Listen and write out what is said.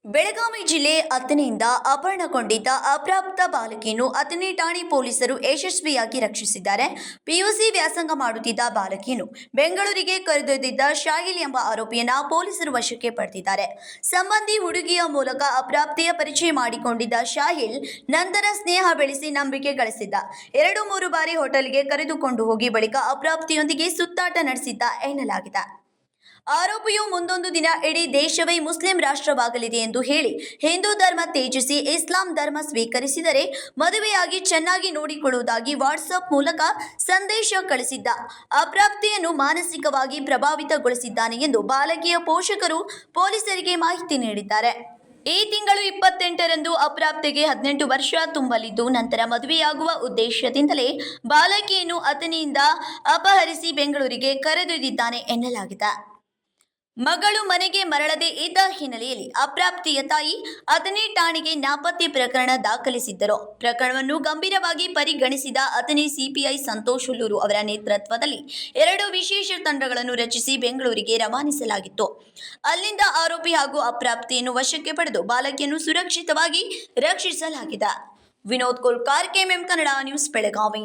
ಬೆಳಗಾವಿ ಜಿಲ್ಲೆ ಅಥಣಿಯಿಂದ ಅಪಹರಣಗೊಂಡಿದ್ದ ಅಪ್ರಾಪ್ತ ಬಾಲಕಿಯನ್ನು ಅಥಣಿ ಠಾಣೆ ಪೊಲೀಸರು ಯಶಸ್ವಿಯಾಗಿ ರಕ್ಷಿಸಿದ್ದಾರೆ. ಪಿಯುಸಿ ವ್ಯಾಸಂಗ ಮಾಡುತ್ತಿದ್ದ ಬಾಲಕಿಯನ್ನು ಬೆಂಗಳೂರಿಗೆ ಕರೆದೊಯ್ದಿದ್ದ ಶಾಹಿಲ್ ಎಂಬ ಆರೋಪಿಯನ್ನ ಪೊಲೀಸರು ವಶಕ್ಕೆ ಪಡೆದಿದ್ದಾರೆ. ಸಂಬಂಧಿ ಹುಡುಗಿಯ ಮೂಲಕ ಅಪ್ರಾಪ್ತೆಯ ಪರಿಚಯ ಮಾಡಿಕೊಂಡಿದ್ದ ಶಾಹಿಲ್ ನಂತರ ಸ್ನೇಹ ಬೆಳೆಸಿ ನಂಬಿಕೆ ಗಳಿಸಿದ್ದ. 2-3 ಬಾರಿ ಹೋಟೆಲ್ಗೆ ಕರೆದುಕೊಂಡು ಹೋಗಿ ಬಳಿಕ ಅಪ್ರಾಪ್ತೆಯೊಂದಿಗೆ ಸುತ್ತಾಟ ನಡೆಸಿದ್ದ ಎನ್ನಲಾಗಿದೆ. ಆರೋಪಿಯು ಮುಂದೊಂದು ದಿನ ಇಡೀ ದೇಶವೇ ಮುಸ್ಲಿಂ ರಾಷ್ಟ್ರವಾಗಲಿದೆ ಎಂದು ಹೇಳಿ ಹಿಂದೂ ಧರ್ಮ ತ್ಯಜಿಸಿ ಇಸ್ಲಾಂ ಧರ್ಮ ಸ್ವೀಕರಿಸಿದರೆ ಮದುವೆಯಾಗಿ ಚೆನ್ನಾಗಿ ನೋಡಿಕೊಳ್ಳುವುದಾಗಿ ವಾಟ್ಸ್ಆಪ್ ಮೂಲಕ ಸಂದೇಶ ಕಳಿಸಿದ್ದ. ಅಪ್ರಾಪ್ತೆಯನ್ನು ಮಾನಸಿಕವಾಗಿ ಪ್ರಭಾವಿತಗೊಳಿಸಿದ್ದಾನೆ ಎಂದು ಬಾಲಕಿಯ ಪೋಷಕರು ಪೊಲೀಸರಿಗೆ ಮಾಹಿತಿ ನೀಡಿದ್ದಾರೆ. ಈ ತಿಂಗಳು 28ರಂದು ಅಪ್ರಾಪ್ತೆಗೆ 18 ವರ್ಷ ತುಂಬಲಿದ್ದು, ನಂತರ ಮದುವೆಯಾಗುವ ಉದ್ದೇಶದಿಂದಲೇ ಬಾಲಕಿಯನ್ನು ಅಥಣಿಯಿಂದ ಅಪಹರಿಸಿ ಬೆಂಗಳೂರಿಗೆ ಕರೆದೊಯ್ದಿದ್ದಾನೆ ಎನ್ನಲಾಗಿದೆ. ಮಗಳು ಮನೆಗೆ ಮರಳದೆ ಇದ್ದ ಹಿನ್ನೆಲೆಯಲ್ಲಿ ಅಪ್ರಾಪ್ತೆಯ ತಾಯಿ ಅಥಣಿ ಠಾಣೆಗೆ ನಾಪತ್ತೆ ಪ್ರಕರಣ ದಾಖಲಿಸಿದ್ದರು. ಪ್ರಕರಣವನ್ನು ಗಂಭೀರವಾಗಿ ಪರಿಗಣಿಸಿದ ಅಥಣಿ ಸಿಪಿಐ ಸಂತೋಷ್ ಹುಲ್ಲೂರು ಅವರ ನೇತೃತ್ವದಲ್ಲಿ 2 ವಿಶೇಷ ತಂಡಗಳನ್ನು ರಚಿಸಿ ಬೆಂಗಳೂರಿಗೆ ರವಾನಿಸಲಾಗಿತ್ತು. ಅಲ್ಲಿಂದ ಆರೋಪಿ ಹಾಗೂ ಅಪ್ರಾಪ್ತೆಯನ್ನು ವಶಕ್ಕೆ ಪಡೆದು ಬಾಲಕಿಯನ್ನು ಸುರಕ್ಷಿತವಾಗಿ ರಕ್ಷಿಸಲಾಗಿದೆ. Vinod Kolkar, KMM Kannada news, Belagavi.